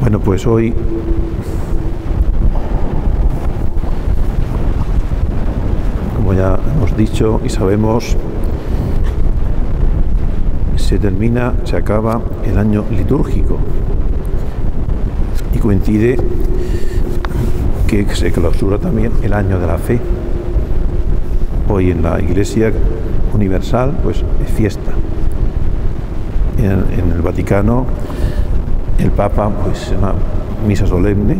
Bueno, pues hoy como ya hemos dicho y sabemos, se acaba el año litúrgico y coincide que se clausura también el año de la fe. Hoy en la Iglesia Universal pues es fiesta. En el Vaticano el Papa pues en una misa solemne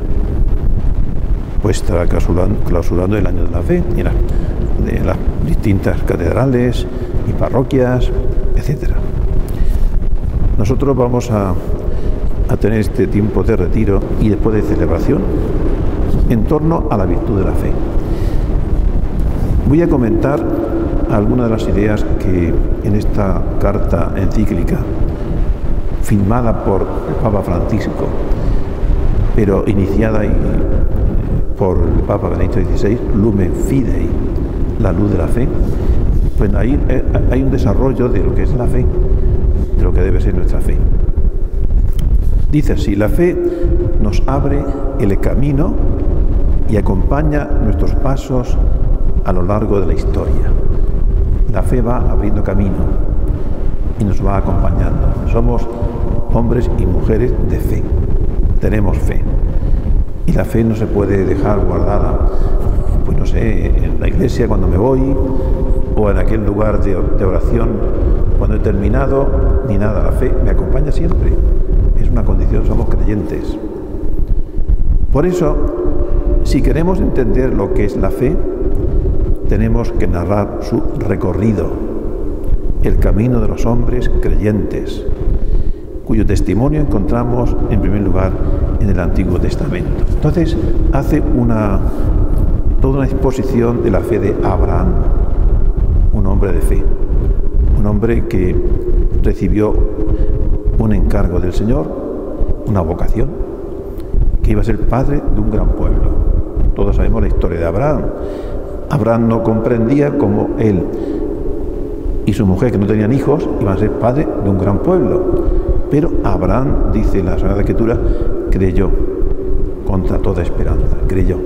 pues estará clausurando el año de la fe de las distintas catedrales y parroquias, etcétera. Nosotros vamos a tener este tiempo de retiro y después de celebración en torno a la virtud de la fe. Voy a comentar algunas de las ideas que en esta carta encíclica firmada por el Papa Francisco, pero iniciada por el Papa Benedicto XVI, Lumen Fidei, la luz de la fe, pues ahí hay un desarrollo de lo que es la fe, de lo que debe ser nuestra fe. Dice así: la fe nos abre el camino y acompaña nuestros pasos a lo largo de la historia. La fe va abriendo camino y nos va acompañando. Somos hombres y mujeres de fe, tenemos fe. Y la fe no se puede dejar guardada, pues no sé, en la iglesia cuando me voy, o en aquel lugar de oración cuando he terminado, ni nada. La fe me acompaña siempre, es una condición, somos creyentes. Por eso, si queremos entender lo que es la fe, tenemos que narrar su recorrido, el camino de los hombres creyentes, cuyo testimonio encontramos en primer lugar en el Antiguo Testamento. Entonces hace toda una exposición de la fe de Abraham, un hombre de fe, un hombre que recibió un encargo del Señor, una vocación, que iba a ser padre de un gran pueblo. Todos sabemos la historia de Abraham. Abraham no comprendía cómo él y su mujer, que no tenían hijos, iban a ser padres de un gran pueblo. Pero Abraham, dice la Sagrada Escritura, creyó contra toda esperanza, creyó,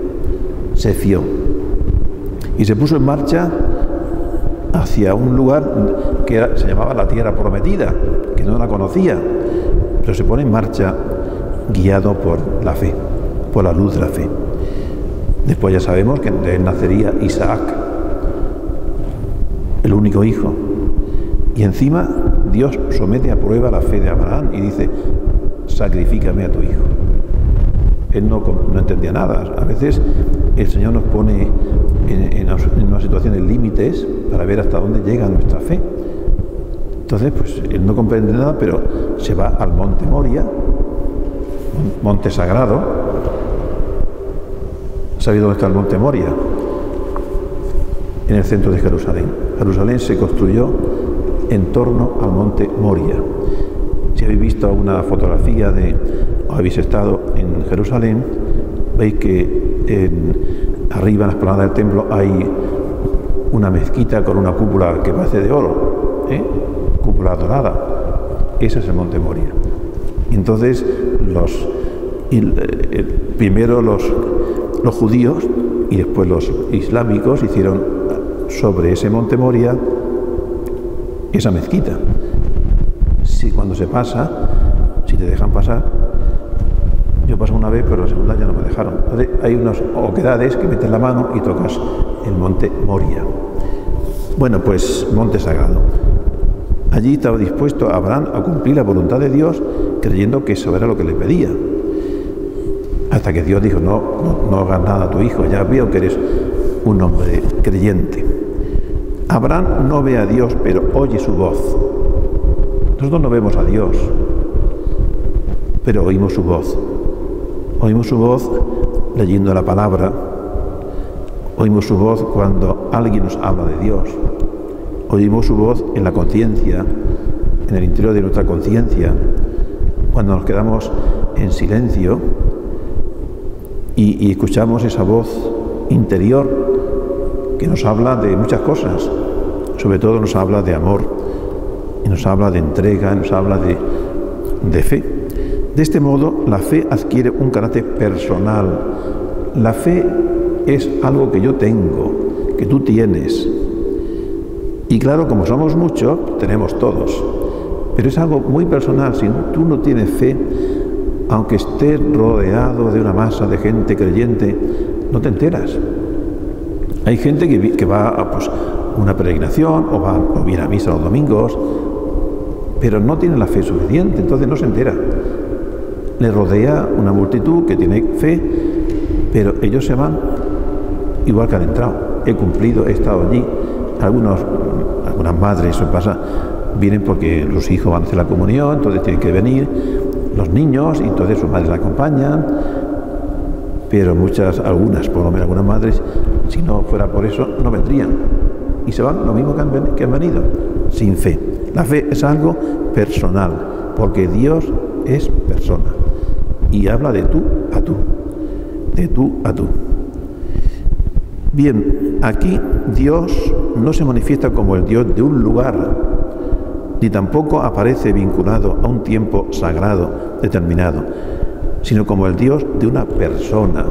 se fió y se puso en marcha hacia un lugar que se llamaba la Tierra Prometida, que no la conocía, pero se pone en marcha guiado por la fe, por la luz de la fe. Después ya sabemos que de él nacería Isaac, el único hijo, y encima Dios somete a prueba la fe de Abraham y dice: sacrifícame a tu hijo. Él no entendía nada. A veces el Señor nos pone en una situación de límites para ver hasta dónde llega nuestra fe. Entonces, pues él no comprende nada, pero se va al monte Moria, monte sagrado. ¿Sabéis dónde está el monte Moria? En el centro de Jerusalén. Jerusalén se construyó en torno al monte Moria. Si habéis visto una fotografía o habéis estado en Jerusalén, veis que arriba en la explanada del templo hay una mezquita con una cúpula que parece de oro, cúpula dorada. Ese es el monte Moria. Y entonces primero los judíos y después los islámicos hicieron sobre ese monte Moria esa mezquita. Cuando se pasa, si te dejan pasar, yo pasé una vez, pero la segunda ya no me dejaron. Entonces, hay unas oquedades que metes la mano y tocas el monte Moria. Bueno, pues monte sagrado. Allí estaba dispuesto Abraham a cumplir la voluntad de Dios, creyendo que eso era lo que le pedía. Hasta que Dios dijo: no hagas nada a tu hijo, ya veo que eres un hombre creyente. Abraham no ve a Dios, pero oye su voz. Nosotros no vemos a Dios, pero oímos su voz. Oímos su voz leyendo la palabra. Oímos su voz cuando alguien nos habla de Dios. Oímos su voz en la conciencia, en el interior de nuestra conciencia, cuando nos quedamos en silencio y escuchamos esa voz interior que nos habla de muchas cosas. Sobre todo nos habla de amor, y nos habla de entrega, nos habla de fe. De este modo, la fe adquiere un carácter personal. La fe es algo que yo tengo, que tú tienes. Y claro, como somos muchos, tenemos todos. Pero es algo muy personal. Si tú no tienes fe, aunque estés rodeado de una masa de gente creyente, no te enteras. Hay gente que va a una peregrinación o viene a misa los domingos, pero no tiene la fe suficiente, entonces no se entera. Le rodea una multitud que tiene fe, pero ellos se van igual que han entrado. He cumplido, he estado allí. Algunas madres, eso pasa, vienen porque los hijos van a hacer la comunión, entonces tienen que venir los niños y entonces sus madres la acompañan, pero algunas madres, si no fuera por eso, no vendrían y se van lo mismo que han venido, sin fe. La fe es algo personal, porque Dios es persona y habla de tú a tú, de tú a tú. Bien, aquí Dios no se manifiesta como el Dios de un lugar, ni tampoco aparece vinculado a un tiempo sagrado determinado, sino como el Dios de una persona.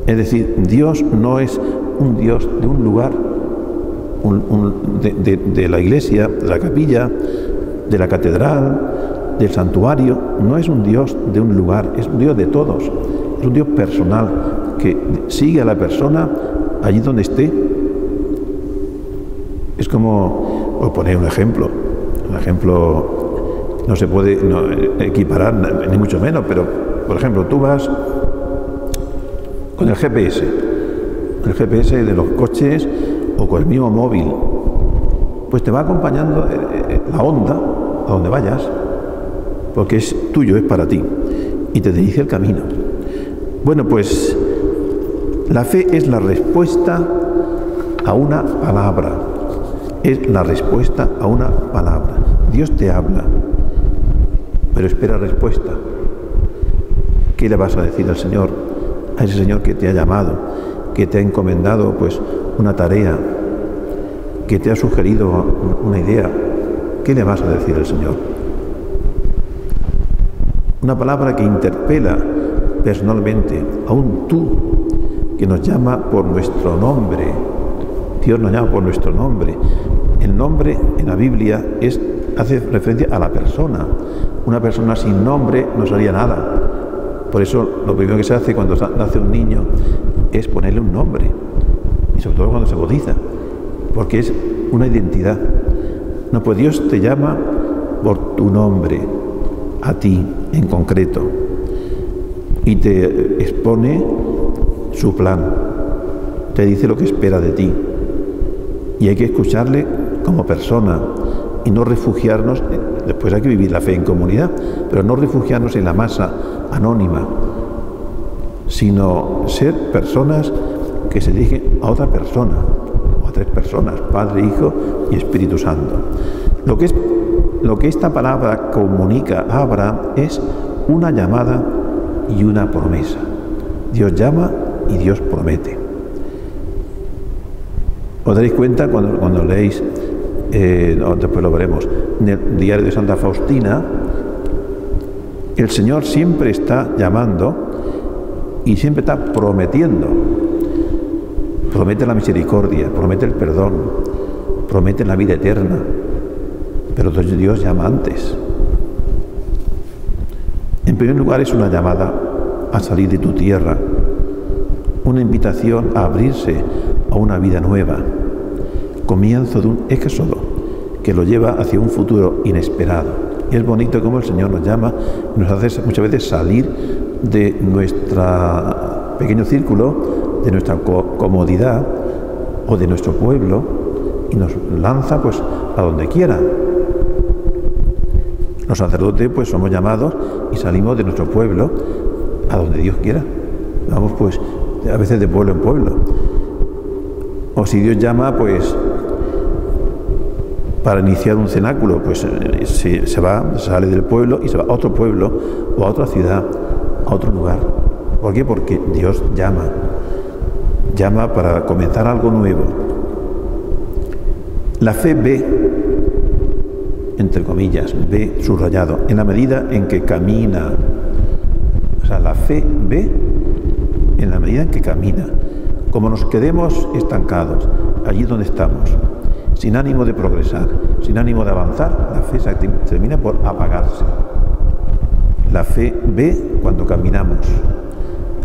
Es decir, Dios no es un Dios de un lugar, de la iglesia, de la capilla, de la catedral, del santuario. No es un Dios de un lugar, es un Dios de todos, es un Dios personal que sigue a la persona allí donde esté. Es como, os ponéis un ejemplo no se puede equiparar ni mucho menos, pero por ejemplo tú vas con el GPS de los coches o con el mismo móvil, pues te va acompañando la onda a donde vayas, porque es tuyo, es para ti, y te dirige el camino. Bueno, pues la fe es la respuesta a una palabra. Es la respuesta a una palabra. Dios te habla, pero espera respuesta. ¿Qué le vas a decir al Señor? A ese Señor que te ha llamado, que te ha encomendado pues una tarea, que te ha sugerido una idea. ¿Qué le vas a decir al Señor? Una palabra que interpela personalmente a un tú, que nos llama por nuestro nombre. Dios nos llama por nuestro nombre. El nombre en la Biblia hace referencia a la persona. Una persona sin nombre no sería nada. Por eso lo primero que se hace cuando nace un niño es ponerle un nombre. Y sobre todo cuando se bautiza, porque es una identidad. No, pues Dios te llama por tu nombre, a ti en concreto, y te expone su plan, te dice lo que espera de ti, y hay que escucharle como persona y no refugiarnos. Después hay que vivir la fe en comunidad, pero no refugiarnos en la masa anónima, sino ser personas que se dirigen a otra persona o a tres personas: Padre, Hijo y Espíritu Santo. Lo que esta palabra comunica a Abraham es una llamada y una promesa. Dios llama y Dios promete. Os daréis cuenta cuando leéis, después lo veremos, en el diario de Santa Faustina, el Señor siempre está llamando y siempre está prometiendo. Promete la misericordia, promete el perdón, promete la vida eterna, pero Dios llama antes. En primer lugar, es una llamada a salir de tu tierra, una invitación a abrirse a una vida nueva, comienzo de un éxodo que lo lleva hacia un futuro inesperado. Y es bonito cómo el Señor nos llama, nos hace muchas veces salir de nuestro pequeño círculo, de nuestra comodidad o de nuestro pueblo, y nos lanza pues a donde quiera. Los sacerdotes pues somos llamados y salimos de nuestro pueblo a donde Dios quiera. Vamos pues a veces de pueblo en pueblo. O si Dios llama pues para iniciar un cenáculo, pues sale del pueblo y se va a otro pueblo o a otra ciudad, a otro lugar. ¿Por qué? Porque Dios llama para comenzar algo nuevo. La fe ve entre comillas, ve subrayado, en la medida en que camina. O sea, la fe ve en la medida en que camina. Como nos quedemos estancados allí donde estamos, sin ánimo de progresar, sin ánimo de avanzar, la fe se termina por apagarse. La fe ve cuando caminamos,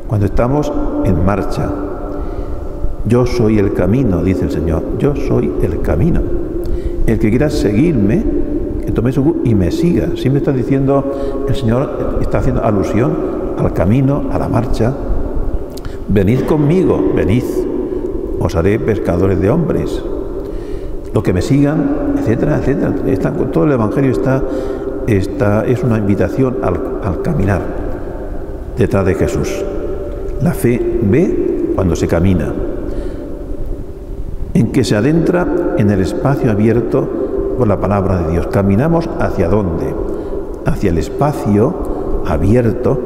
cuando estamos en marcha. Yo soy el camino, dice el Señor, yo soy el camino. El que quiera seguirme, que tome su cruz y me siga. Siempre está diciendo, el Señor está haciendo alusión al camino, a la marcha. Venid conmigo, venid, os haré pescadores de hombres. Los que me sigan, etcétera, etcétera. Todo el Evangelio es una invitación al caminar detrás de Jesús. La fe ve cuando se camina, en que se adentra en el espacio abierto por la palabra de Dios. ¿Caminamos hacia dónde? Hacia el espacio abierto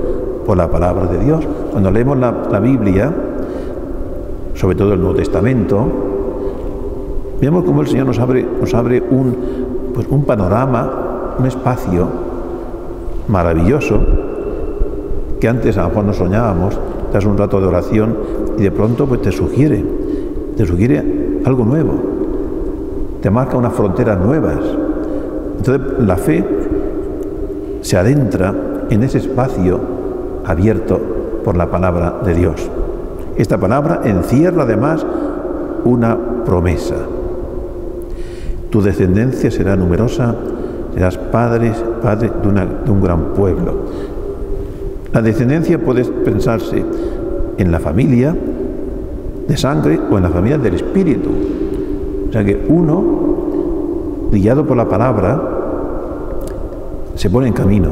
por la palabra de Dios. Cuando leemos la Biblia, sobre todo el Nuevo Testamento, vemos cómo el Señor nos abre un panorama, un espacio maravilloso que antes a lo mejor no soñábamos. Das un rato de oración y de pronto pues te sugiere algo nuevo, te marca unas fronteras nuevas. Entonces la fe se adentra en ese espacio abierto por la palabra de Dios. Esta palabra encierra además una promesa. Tu descendencia será numerosa, serás padre de un gran pueblo. La descendencia puede pensarse en la familia de sangre o en la familia del espíritu. O sea que uno, guiado por la palabra, se pone en camino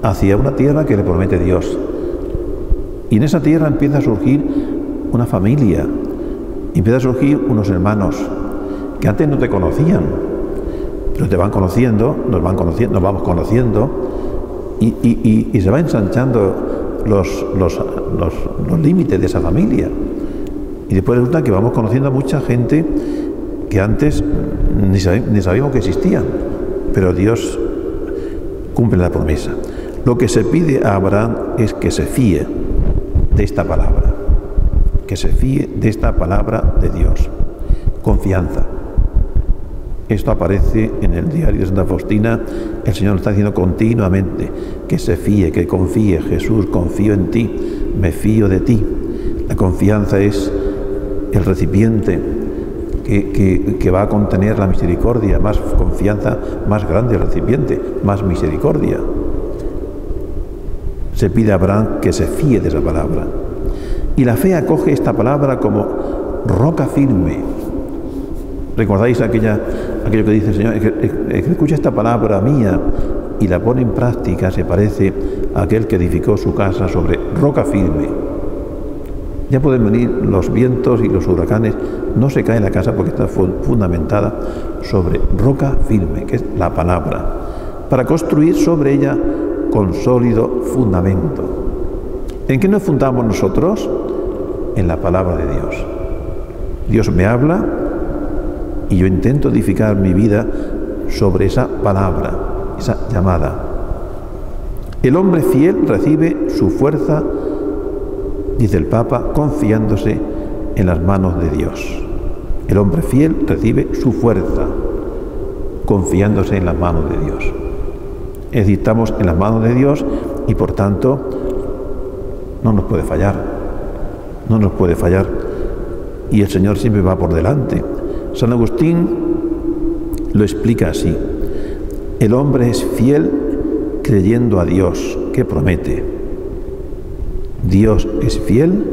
hacia una tierra que le promete Dios. Y en esa tierra empieza a surgir una familia, empieza a surgir unos hermanos que antes no te conocían, pero te van conociendo, nos vamos conociendo, y se va ensanchando los límites de esa familia. Y después resulta que vamos conociendo a mucha gente que antes ni sabíamos que existían, pero Dios cumple la promesa. Lo que se pide a Abraham es que se fíe de esta palabra, que se fíe de esta palabra de Dios. Confianza. Esto aparece en el diario de Santa Faustina. El Señor nos está diciendo continuamente que se fíe, que confíe. Jesús, confío en ti, me fío de ti. La confianza es el recipiente que va a contener la misericordia. Más confianza, más grande el recipiente, más misericordia. Se pide a Abraham que se fíe de esa palabra. Y la fe acoge esta palabra como roca firme. ¿Recordáis aquello que dice el Señor? El que escucha esta palabra mía y la pone en práctica se parece a aquel que edificó su casa sobre roca firme. Ya pueden venir los vientos y los huracanes, no se cae la casa porque está fundamentada sobre roca firme, que es la palabra, para construir sobre ella con sólido fundamento. ¿En qué nos fundamos nosotros? En la palabra de Dios. Dios me habla y yo intento edificar mi vida sobre esa palabra, esa llamada. El hombre fiel recibe su fuerza, dice el Papa, confiándose en las manos de Dios. El hombre fiel recibe su fuerza, confiándose en las manos de Dios. Es decir, estamos en las manos de Dios y por tanto no nos puede fallar. No nos puede fallar. Y el Señor siempre va por delante. San Agustín lo explica así: el hombre es fiel creyendo a Dios que promete. Dios es fiel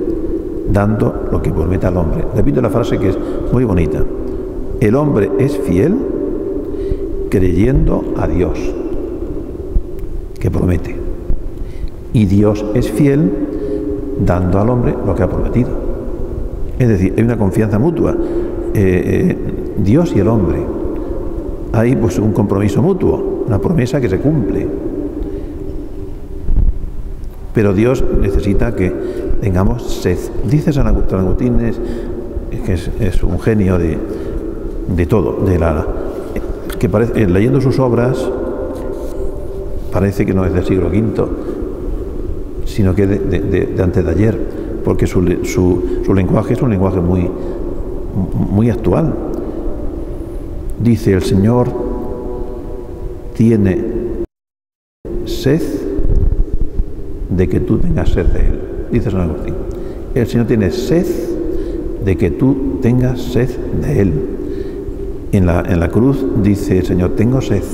dando lo que promete al hombre. Repito la frase que es muy bonita. El hombre es fiel creyendo a Dios que promete. Y Dios es fiel dando al hombre lo que ha prometido. Es decir, hay una confianza mutua. Dios y el hombre. Hay pues un compromiso mutuo, una promesa que se cumple. Pero Dios necesita que tengamos sed. Dice San Agustín es un genio de todo, que parece, leyendo sus obras, parece que no es del siglo V, sino que de antes de ayer, porque su lenguaje es un lenguaje muy actual. Dice: el Señor tiene sed de que tú tengas sed de Él. Dice San Agustín: el Señor tiene sed de que tú tengas sed de Él. En la cruz dice el Señor: tengo sed.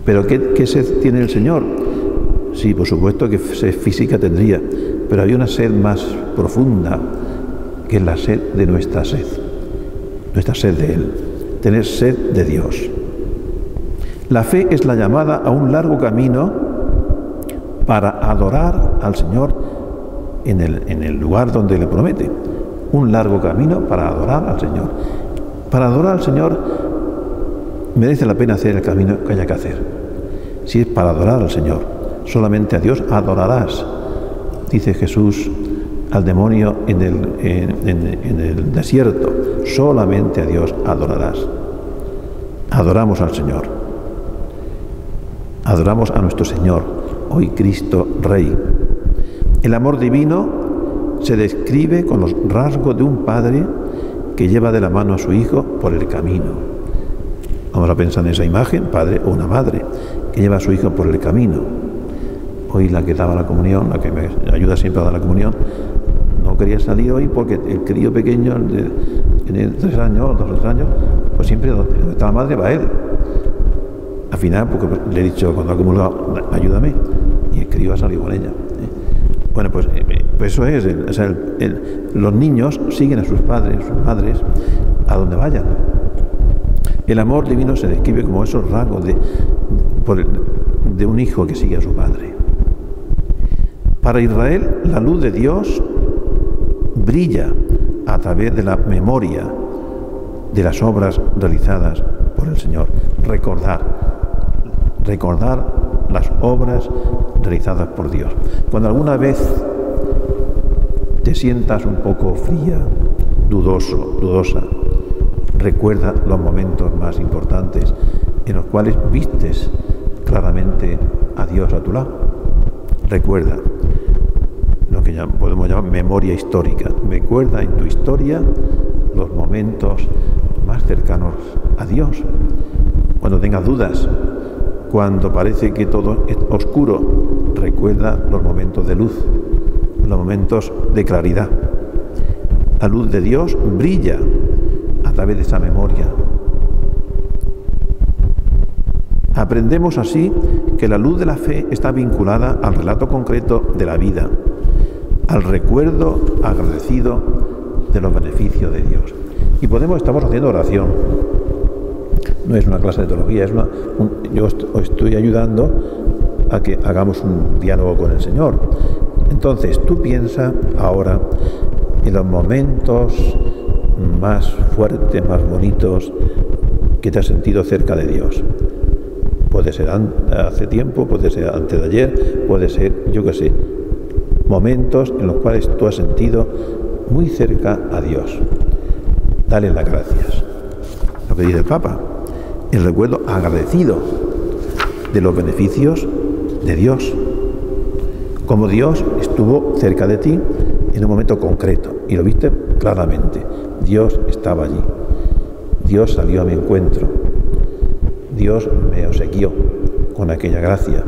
¿Pero qué sed tiene el Señor? Sí, por supuesto que sed física tendría, pero había una sed más profunda, que es la sed de nuestra sed de Él, tener sed de Dios. La fe es la llamada a un largo camino para adorar al Señor en el lugar donde le promete. Un largo camino para adorar al Señor. Para adorar al Señor merece la pena hacer el camino que haya que hacer. Si es para adorar al Señor, solamente a Dios adorarás. Dice Jesús al demonio en el desierto: solamente a Dios adorarás. Adoramos al Señor. Adoramos a nuestro Señor, hoy Cristo Rey. El amor divino se describe con los rasgos de un padre que lleva de la mano a su hijo por el camino. Vamos a pensar en esa imagen: padre o una madre que lleva a su hijo por el camino. Hoy la que daba la comunión, la que me ayuda siempre a dar la comunión, no quería salir hoy porque el crío pequeño, de 3 años, 2 o 3 años, pues siempre donde está la madre va él. Al final, porque le he dicho cuando ha comulgado: ayúdame, y el crío ha salido con ella. Bueno, pues eso es, los niños siguen a sus padres, sus madres, a donde vayan. El amor divino se describe como esos rasgos de un hijo que sigue a su padre. Para Israel, la luz de Dios brilla a través de la memoria de las obras realizadas por el Señor. Recordar las obras realizadas por Dios. Cuando alguna vez te sientas un poco fría, dudosa, recuerda los momentos más importantes en los cuales vistes claramente a Dios a tu lado. Recuerda lo que podemos llamar memoria histórica. Recuerda en tu historia los momentos más cercanos a Dios. Cuando tengas dudas, cuando parece que todo es oscuro, recuerda los momentos de luz, los momentos de claridad. La luz de Dios brilla a través de esa memoria. Aprendemos así que la luz de la fe está vinculada al relato concreto de la vida, al recuerdo agradecido de los beneficios de Dios. Y estamos haciendo oración. No es una clase de teología, yo os estoy ayudando a que hagamos un diálogo con el Señor. Entonces, tú piensa ahora en los momentos más fuertes, más bonitos que te has sentido cerca de Dios. Puede ser hace tiempo, puede ser antes de ayer, puede ser, yo qué sé, momentos en los cuales tú has sentido muy cerca a Dios. Dale las gracias. Lo que dice el Papa, el recuerdo agradecido de los beneficios de Dios. Como Dios estuvo cerca de ti en un momento concreto y lo viste claramente. Dios estaba allí. Dios salió a mi encuentro. Dios me obsequió con aquella gracia.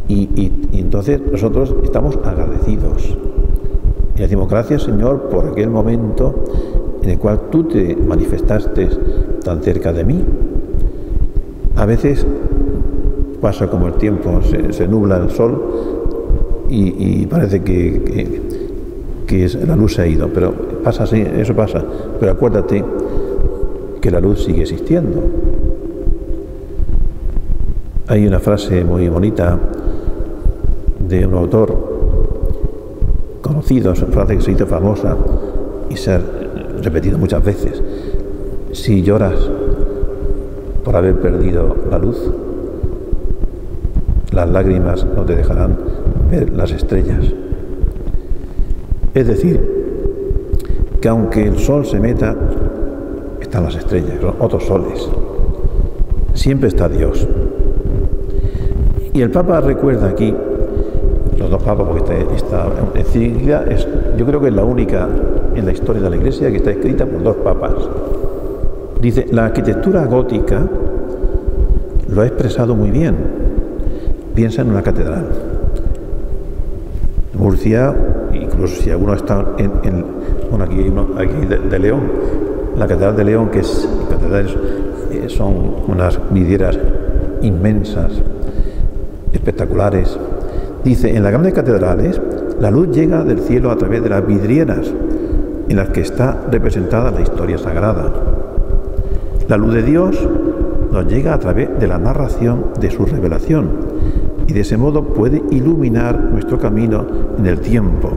Y entonces nosotros estamos agradecidos. Y decimos: gracias, Señor, por aquel momento en el cual tú te manifestaste tan cerca de mí. A veces pasa como el tiempo, se nubla el sol y parece que la luz se ha ido, pero pasa así, eso pasa. Pero acuérdate que la luz sigue existiendo. Hay una frase muy bonita de un autor conocido, es una frase que se hizo famosa y se ha repetido muchas veces: si lloras por haber perdido la luz, las lágrimas no te dejarán ver las estrellas. Es decir, que aunque el sol se meta, están las estrellas, son otros soles. Siempre está Dios. Y el Papa recuerda aquí, los dos papas, porque esta encíclica yo creo que es la única en la historia de la Iglesia que está escrita por dos papas. Dice, la arquitectura gótica lo ha expresado muy bien. Piensa en una catedral. Murcia, incluso si alguno está bueno, aquí de León, la catedral de León, que es catedrales, son unas vidrieras inmensas, espectaculares. Dice, en las grandes catedrales, la luz llega del cielo a través de las vidrieras en las que está representada la historia sagrada. La luz de Dios nos llega a través de la narración de su revelación y de ese modo puede iluminar nuestro camino en el tiempo,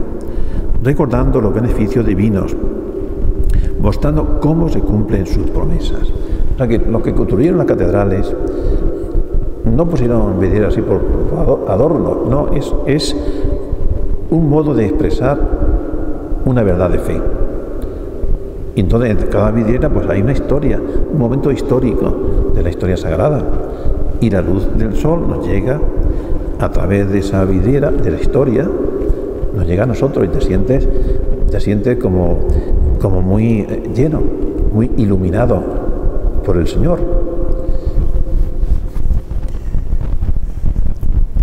recordando los beneficios divinos, mostrando cómo se cumplen sus promesas. O sea que los que construyeron las catedrales no pusieron vidrieras así por adorno, no, es un modo de expresar una verdad de fe. Y entonces en cada vidriera pues hay una historia, un momento histórico de la historia sagrada. Y la luz del sol nos llega a través de esa vidriera, de la historia, nos llega a nosotros y te sientes como muy lleno, muy iluminado por el Señor.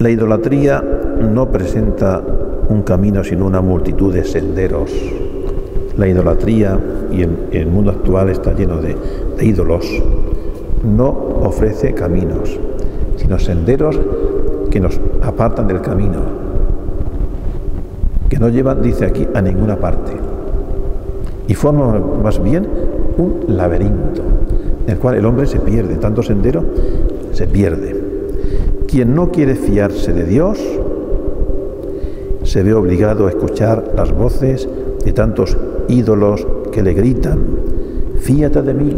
La idolatría no presenta un camino sino una multitud de senderos. La idolatría, y el mundo actual está lleno de ídolos, no ofrece caminos, sino senderos que nos apartan del camino, que no llevan, dice aquí, a ninguna parte, y forman más bien un laberinto, en el cual el hombre se pierde, tanto sendero se pierde. Quien no quiere fiarse de Dios se ve obligado a escuchar las voces de tantos ídolos que le gritan, fíate de mí.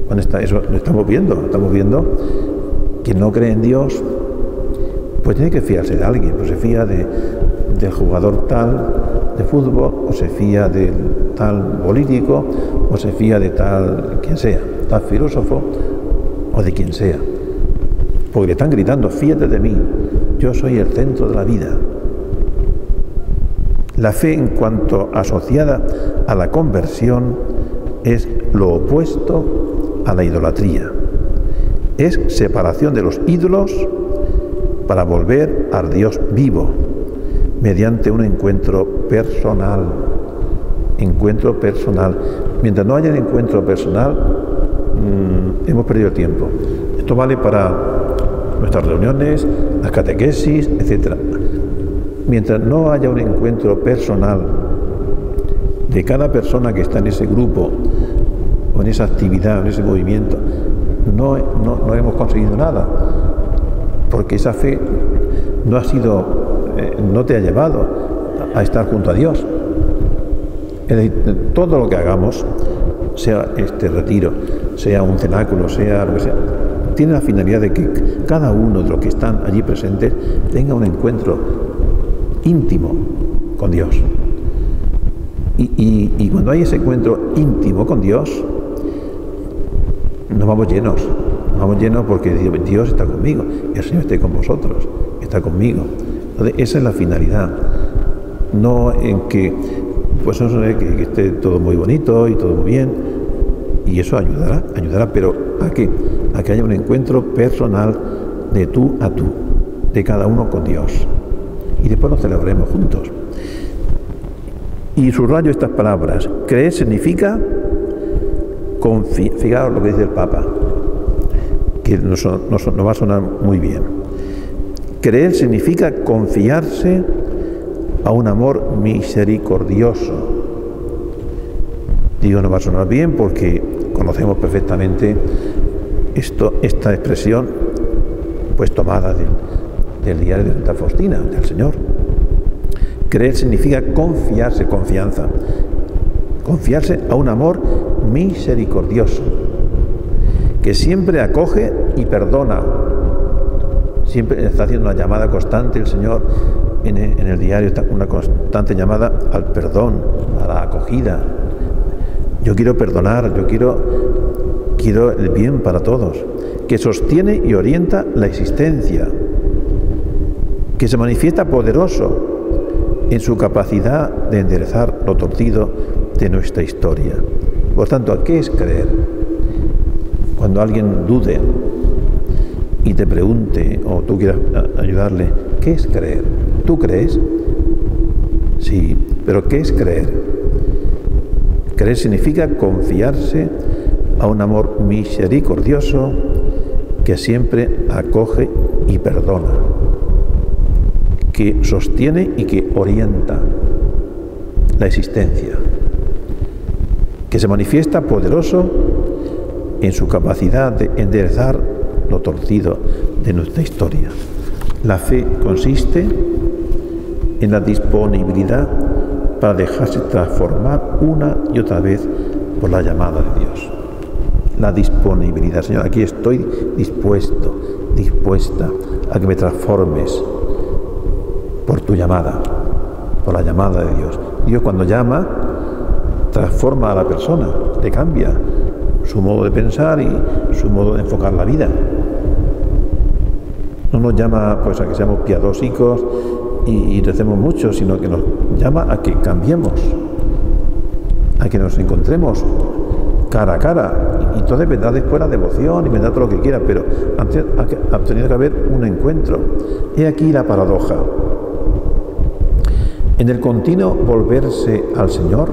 Bueno, eso lo estamos viendo. Quien no cree en Dios, pues tiene que fiarse de alguien, pues se fía del jugador tal de fútbol, o se fía del tal político, o se fía de tal quien sea, tal filósofo, o de quien sea. Porque le están gritando, fíate de mí, yo soy el centro de la vida. La fe, en cuanto asociada a la conversión, es lo opuesto a la idolatría. Es separación de los ídolos para volver al Dios vivo, mediante un encuentro personal. Encuentro personal. Mientras no haya un encuentro personal, hemos perdido el tiempo. Esto vale para nuestras reuniones, las catequesis, etc. Mientras no haya un encuentro personal de cada persona que está en ese grupo, o en esa actividad, en ese movimiento, no hemos conseguido nada, porque esa fe no te ha llevado a estar junto a Dios. Es decir, todo lo que hagamos, sea este retiro, sea un cenáculo, sea lo que sea, tiene la finalidad de que cada uno de los que están allí presentes tenga un encuentro íntimo con Dios. Y cuando hay ese encuentro íntimo con Dios, nos vamos llenos porque Dios está conmigo, el Señor está con vosotros, está conmigo. Entonces, esa es la finalidad, no en que, pues eso es que esté todo muy bonito y todo muy bien, y eso ayudará, pero ¿a qué? A que haya un encuentro personal de tú a tú, de cada uno con Dios, y después lo celebremos juntos. Y subrayo estas palabras: creer significa confiar. Fijaos lo que dice el Papa, que nos va a sonar muy bien. Creer significa confiarse a un amor misericordioso. Digo, nos va a sonar bien porque conocemos perfectamente esta expresión, pues tomada del diario de Santa Faustina, del Señor. Creer significa confiarse, confianza. Confiarse a un amor misericordioso, que siempre acoge y perdona. Siempre está haciendo una llamada constante el Señor en el diario, está una constante llamada al perdón, a la acogida. Yo quiero perdonar, yo quiero el bien para todos, que sostiene y orienta la existencia, que se manifiesta poderoso en su capacidad de enderezar lo torcido de nuestra historia. Por tanto, ¿qué es creer? Cuando alguien dude y te pregunte, o tú quieras ayudarle, ¿qué es creer? ¿Tú crees? Sí, pero ¿qué es creer? Creer significa confiarse a un amor misericordioso que siempre acoge y perdona, que sostiene y que orienta la existencia, que se manifiesta poderoso en su capacidad de enderezar lo torcido de nuestra historia. La fe consiste en la disponibilidad para dejarse transformar una y otra vez por la llamada de Dios. La disponibilidad, Señor, aquí estoy dispuesto, dispuesta a que me transformes por tu llamada, por la llamada de Dios. Dios, cuando llama, transforma a la persona, le cambia su modo de pensar y su modo de enfocar la vida. No nos llama pues a que seamos piadosicos y recemos mucho, sino que nos llama a que cambiemos, a que nos encontremos cara a cara. Y entonces vendrá después la devoción y vendrá todo lo que quiera, pero antes ha tenido que haber un encuentro. He aquí la paradoja. En el continuo volverse al Señor,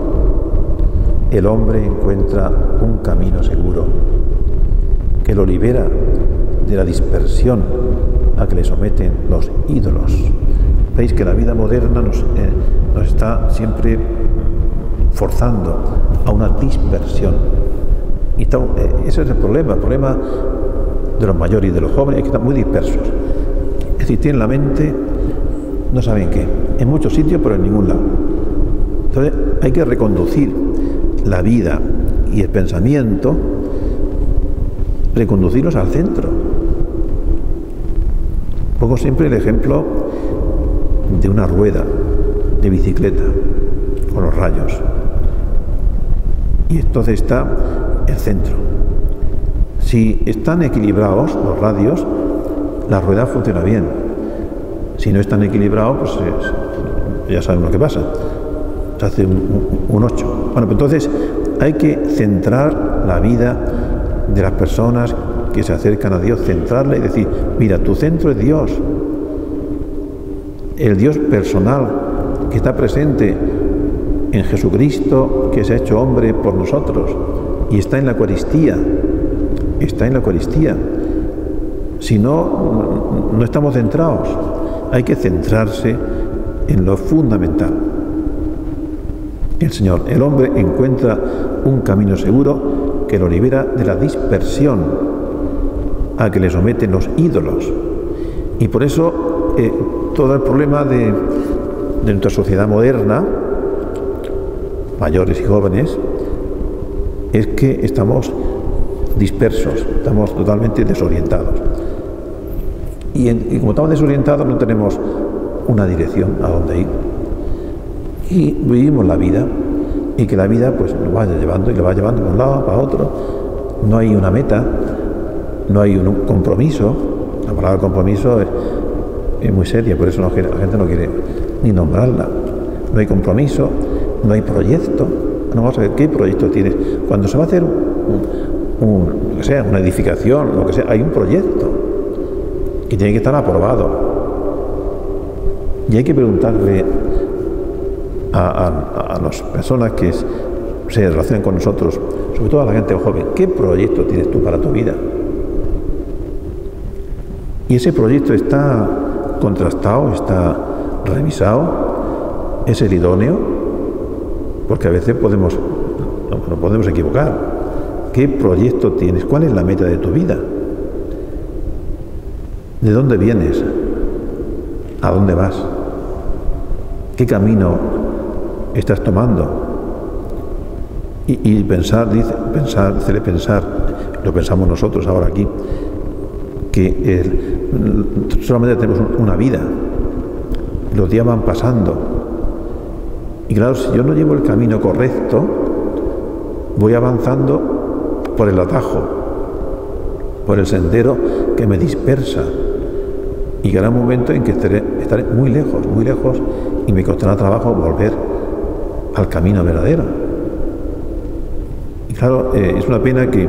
el hombre encuentra un camino seguro que lo libera de la dispersión a que le someten los ídolos. Veis que la vida moderna nos está siempre forzando a una dispersión. Y ese es el problema de los mayores y de los jóvenes, que están muy dispersos. Es decir, tienen la mente, no saben qué, en muchos sitios, pero en ningún lado. Entonces hay que reconducir la vida y el pensamiento, reconducirlos al centro. Pongo siempre el ejemplo de una rueda de bicicleta con los rayos. Y entonces está el centro. Si están equilibrados los radios, la rueda funciona bien. Si no están equilibrados, pues ya saben lo que pasa. Se hace un 8. Bueno, pues entonces hay que centrar la vida de las personas que se acercan a Dios, centrarla y decir, mira, tu centro es Dios, el Dios personal que está presente en Jesucristo, que se ha hecho hombre por nosotros y está en la Eucaristía, Si no, no estamos centrados. Hay que centrarse en lo fundamental. El hombre encuentra un camino seguro que lo libera de la dispersión a que le someten los ídolos. Y por eso todo el problema de nuestra sociedad moderna, mayores y jóvenes, es que estamos dispersos, estamos totalmente desorientados. Y como estamos desorientados, no tenemos una dirección a dónde ir. Y vivimos la vida, y que la vida pues nos vaya llevando, y lo va llevando de un lado para otro. No hay una meta, no hay un compromiso. La palabra compromiso es muy seria, por eso la gente no quiere ni nombrarla. No hay compromiso, no hay proyecto. No, vamos a ver, ¿qué proyecto tienes? Cuando se va a hacer lo que sea, una edificación, lo que sea, hay un proyecto que tiene que estar aprobado. Y hay que preguntarle a las personas que se relacionan con nosotros, sobre todo a la gente joven, ¿qué proyecto tienes tú para tu vida? Y ese proyecto está contrastado, está revisado, es el idóneo, porque a veces nos podemos equivocar. ¿Qué proyecto tienes? ¿Cuál es la meta de tu vida? ¿De dónde vienes? ¿A dónde vas? ¿Qué camino estás tomando? Y pensar, lo pensamos nosotros ahora aquí, que solamente tenemos una vida, los días van pasando, y claro, si yo no llevo el camino correcto, voy avanzando por el atajo, por el sendero que me dispersa, y llegará un momento en que estaré muy lejos, y me costará trabajo volver al camino verdadero. Y claro, es una pena que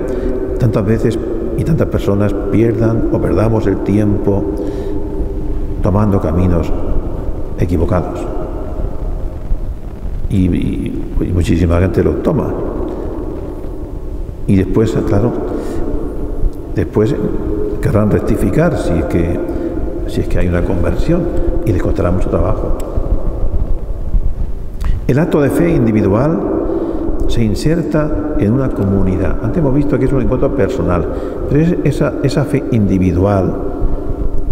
tantas veces y tantas personas pierdan o perdamos el tiempo tomando caminos equivocados. Y muchísima gente lo toma. Y después, claro, después querrán rectificar si es que hay una conversión, y les costará mucho trabajo. El acto de fe individual se inserta en una comunidad. Antes hemos visto que es un encuentro personal, pero esa fe individual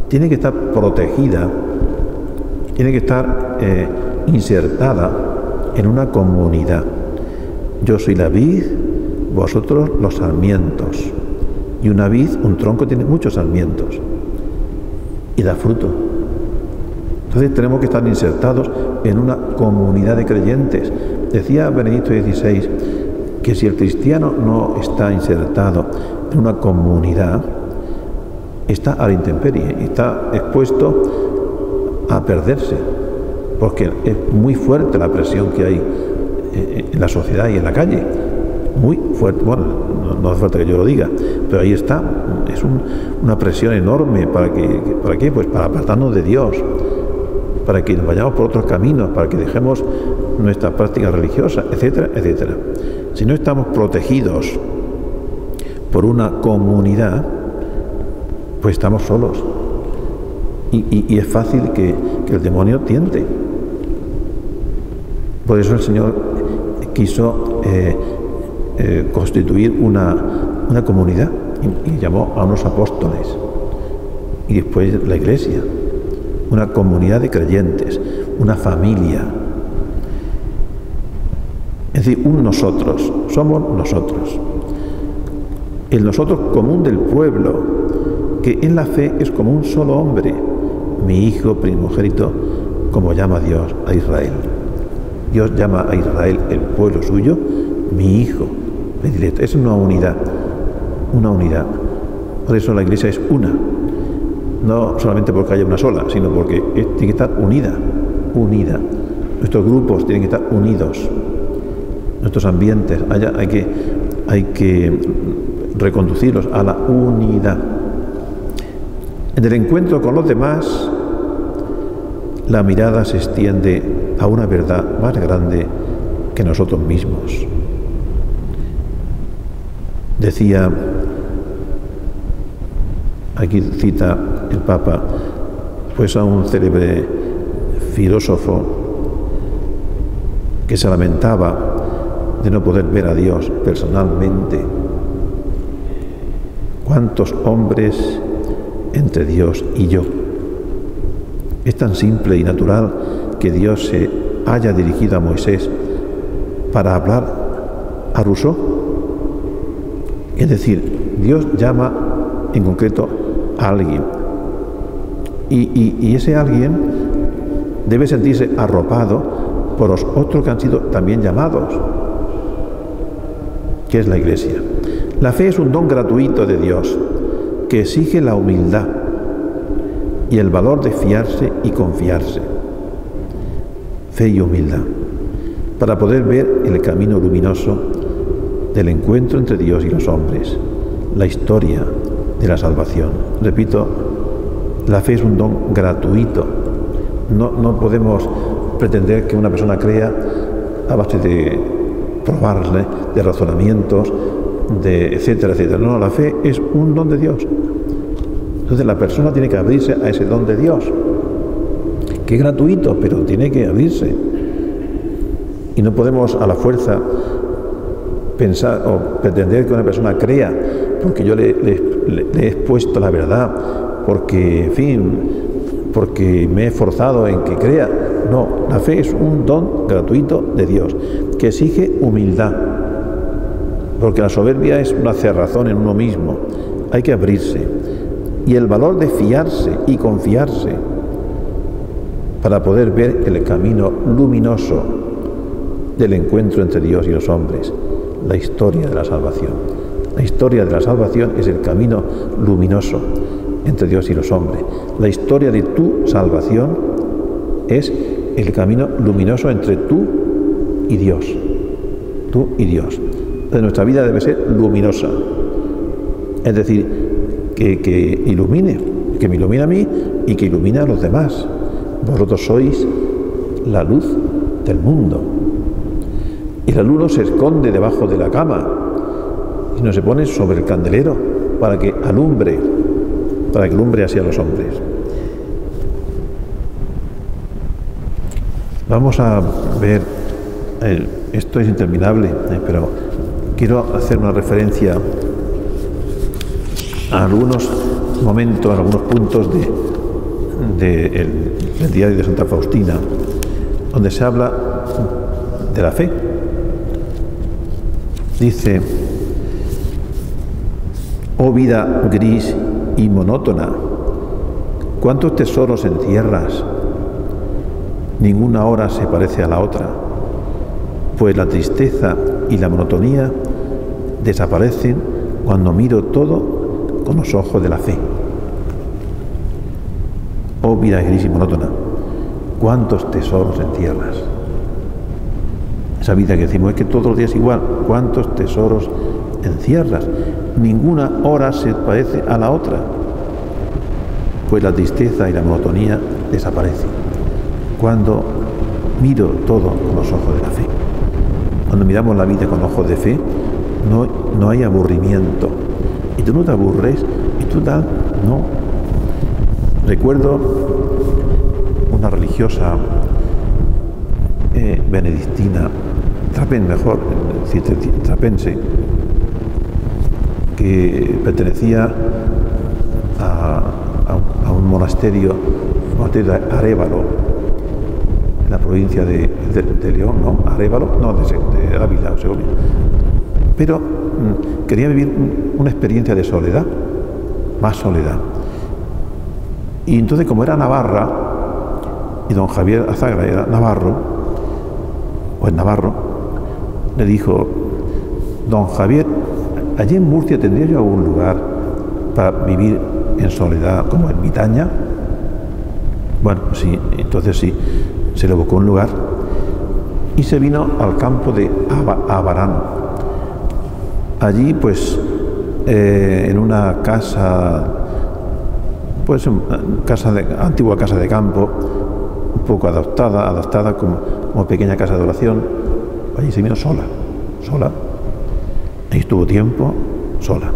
tiene que estar protegida, tiene que estar insertada en una comunidad. Yo soy la vid, vosotros los sarmientos. Y una vid, un tronco, tiene muchos sarmientos y da fruto. Entonces tenemos que estar insertados en una comunidad de creyentes. Decía Benedicto XVI que si el cristiano no está insertado en una comunidad, está a la intemperie, está expuesto a perderse, porque es muy fuerte la presión que hay en la sociedad y en la calle, muy fuerte. Bueno, no hace falta que yo lo diga, pero ahí está, es una presión enorme. ¿Para qué? Pues para apartarnos de Dios, para que nos vayamos por otros caminos, para que dejemos nuestra práctica religiosa, etcétera, etcétera. Si no estamos protegidos por una comunidad, pues estamos solos. Y es fácil que el demonio tiente. Por eso el Señor quiso constituir una comunidad y llamó a unos apóstoles, y después la Iglesia, una comunidad de creyentes, una familia. Es decir, un nosotros, somos nosotros. El nosotros común del pueblo, que en la fe es como un solo hombre, mi hijo primogénito, como llama Dios a Israel. Dios llama a Israel, el pueblo suyo, mi hijo predilecto. Es una unidad, una unidad. Por eso la Iglesia es una, no solamente porque haya una sola, sino porque tiene que estar unida. Nuestros grupos tienen que estar unidos, nuestros ambientes, hay que reconducirlos a la unidad. En el encuentro con los demás, la mirada se extiende a una verdad más grande que nosotros mismos. Decía, aquí cita el Papa, pues a un célebre filósofo que se lamentaba de no poder ver a Dios personalmente. ¿Cuántos hombres entre Dios y yo? Es tan simple y natural que Dios se haya dirigido a Moisés para hablar a Rousseau. Es decir, Dios llama en concreto a alguien, y ese alguien debe sentirse arropado por los otros que han sido también llamados, que es la Iglesia. La fe es un don gratuito de Dios que exige la humildad y el valor de fiarse y confiarse. Fe y humildad, para poder ver el camino luminoso del encuentro entre Dios y los hombres, la historia de la salvación. Repito, la fe es un don gratuito. No podemos pretender que una persona crea a base de probarle, de razonamientos, de etcétera, etcétera. No, la fe es un don de Dios. Entonces la persona tiene que abrirse a ese don de Dios, que es gratuito, pero tiene que abrirse. Y no podemos a la fuerza pensar o pretender que una persona crea porque yo le he expuesto la verdad, porque, en fin, porque me he esforzado en que crea. No, la fe es un don gratuito de Dios que exige humildad, porque la soberbia es una cerrazón en uno mismo. Hay que abrirse, y el valor de fiarse y confiarse para poder ver el camino luminoso del encuentro entre Dios y los hombres, la historia de la salvación. La historia de la salvación es el camino luminoso entre Dios y los hombres. La historia de tu salvación es el camino luminoso entre tú y Dios. Tú y Dios. Entonces, nuestra vida debe ser luminosa. Es decir, que ilumine, que me ilumine a mí y que ilumine a los demás. Vosotros sois la luz del mundo. Y la luz no se esconde debajo de la cama, sino se pone sobre el candelero para que alumbre así a los hombres. Vamos a ver, esto es interminable, pero quiero hacer una referencia a algunos momentos, a algunos puntos del diario de Santa Faustina, donde se habla de la fe. Dice: oh vida gris y monótona, ¿cuántos tesoros encierras? Ninguna hora se parece a la otra, pues la tristeza y la monotonía desaparecen cuando miro todo con los ojos de la fe. Oh vida gris y monótona, ¿cuántos tesoros encierras? Esa vida que decimos es que todos los días igual, ¿cuántos tesoros encierras? Ninguna hora se parece a la otra, pues la tristeza y la monotonía desaparecen cuando miro todo con los ojos de la fe. Cuando miramos la vida con ojos de fe, no hay aburrimiento. Y tú no te aburres, y tú tal, no. Recuerdo una religiosa benedictina, trapense, que pertenecía a un monasterio de Arévalo, en la provincia de León, ¿no? Arévalo, no, de Ávila, o Segovia. Pero quería vivir una experiencia de soledad, más soledad. Y entonces, como era navarra, y don Javier Azagra era navarro, le dijo: don Javier, allí en Murcia tendría yo algún lugar para vivir en soledad, como en Mitaña. Bueno, sí, entonces sí, se le buscó un lugar y se vino al campo de Abarán. Allí, pues, en una casa, pues, antigua casa de campo, un poco adaptada como pequeña casa de oración. Allí se vino sola. Ahí estuvo tiempo sola.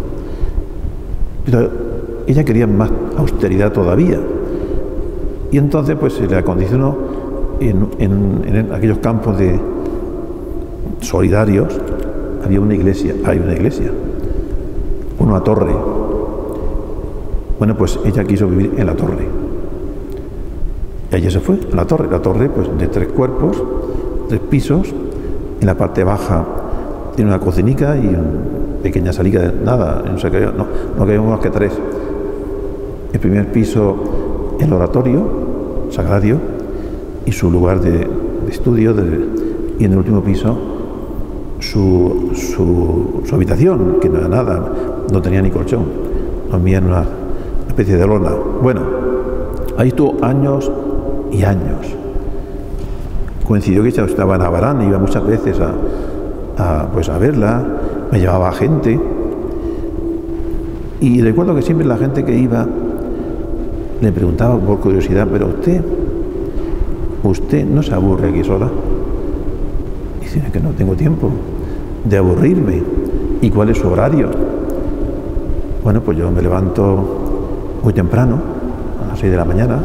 Pero ella quería más austeridad todavía. Y entonces, pues, se le acondicionó en aquellos campos de solidarios. Hay una iglesia, una torre. Bueno, pues ella quiso vivir en la torre. Y allí se fue, a la torre, pues, de 3 cuerpos, 3 pisos. En la parte baja tiene una cocinica y una pequeña salida de nada, no cabíamos más que 3. El primer piso, el oratorio sagrario y su lugar de estudio, y en el último piso su habitación, que no era nada, no tenía ni colchón, dormía en una especie de lona. Bueno, ahí estuvo años y años. Coincidió que ella estaba en Abarán, iba muchas veces a verla, me llevaba gente, y recuerdo que siempre la gente que iba le preguntaba por curiosidad: pero usted no se aburre aquí sola. Y dice: es que no tengo tiempo de aburrirme. ¿Y cuál es su horario? Bueno, pues yo me levanto muy temprano, a las 6 de la mañana,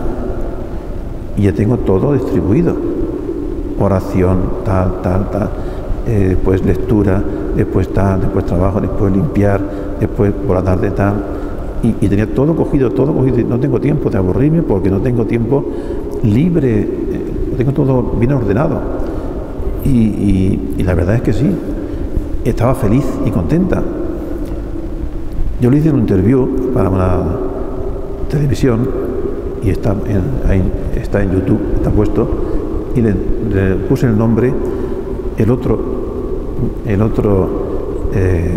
y ya tengo todo distribuido: oración, tal, después lectura, después después trabajo, después limpiar, después por la tarde tal. Y tenía todo cogido, no tengo tiempo de aburrirme porque no tengo tiempo libre, tengo todo bien ordenado. Y la verdad es que sí, estaba feliz y contenta. Yo le hice un interview para una televisión y está en YouTube, está puesto, y le puse el nombre, el otro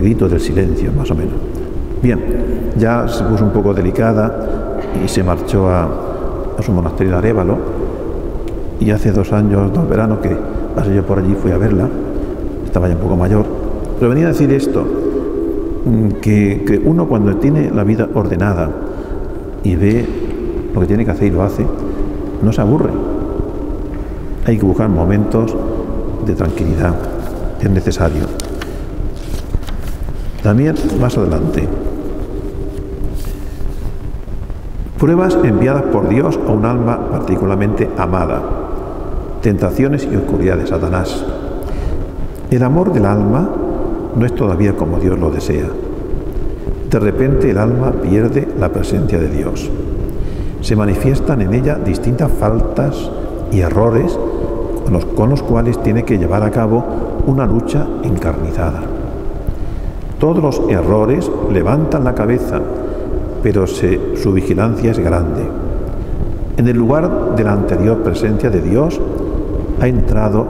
gritos del silencio, más o menos. Bien, ya se puso un poco delicada y se marchó a su monasterio de Arévalo, y hace 2 años, 2 veranos que pasé yo por allí, fui a verla, estaba ya un poco mayor, pero venía a decir esto, que uno cuando tiene la vida ordenada y ve lo que tiene que hacer y lo hace, no se aburre. Hay que buscar momentos de tranquilidad, es necesario. También más adelante, pruebas enviadas por Dios a un alma particularmente amada, tentaciones y oscuridad de Satanás. El amor del alma no es todavía como Dios lo desea. De repente el alma pierde la presencia de Dios. Se manifiestan en ella distintas faltas y errores con los cuales tiene que llevar a cabo una lucha encarnizada. Todos los errores levantan la cabeza, pero su vigilancia es grande. En el lugar de la anterior presencia de Dios ha entrado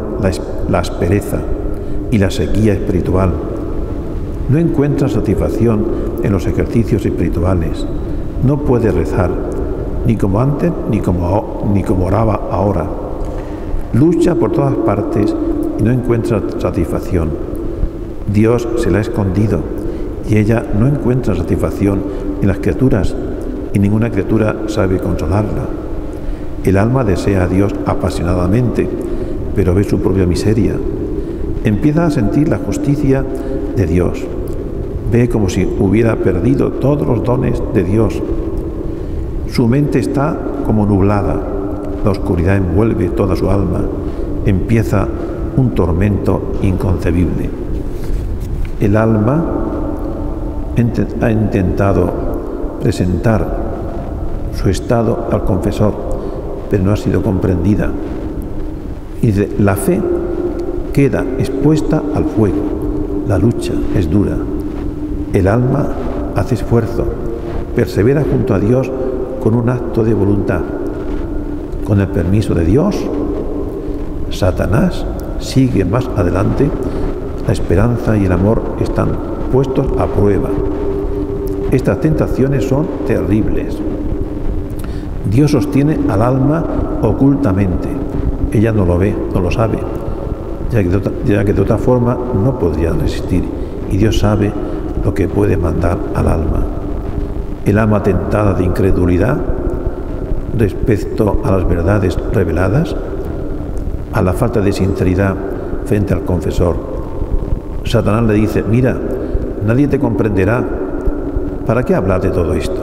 la aspereza y la sequía espiritual. No encuentra satisfacción en los ejercicios espirituales. No puede rezar, ni como antes, ni como oraba ahora. Lucha por todas partes y no encuentra satisfacción. Dios se la ha escondido y ella no encuentra satisfacción en las criaturas y ninguna criatura sabe consolarla. El alma desea a Dios apasionadamente, pero ve su propia miseria. Empieza a sentir la justicia de Dios. Ve como si hubiera perdido todos los dones de Dios. Su mente está como nublada. La oscuridad envuelve toda su alma. Empieza un tormento inconcebible. El alma ha intentado presentar su estado al confesor, pero no ha sido comprendida. Y la fe queda expuesta al fuego. La lucha es dura. El alma hace esfuerzo, persevera junto a Dios con un acto de voluntad. Con el permiso de Dios, Satanás sigue más adelante. La esperanza y el amor están puestos a prueba. Estas tentaciones son terribles. Dios sostiene al alma ocultamente. Ella no lo ve, no lo sabe, ya que de otra forma no podría resistir. Y Dios sabe lo que puede mandar al alma. El alma tentada de incredulidad respecto a las verdades reveladas, a la falta de sinceridad frente al confesor. Satanás le dice: mira, nadie te comprenderá. ¿Para qué hablar de todo esto?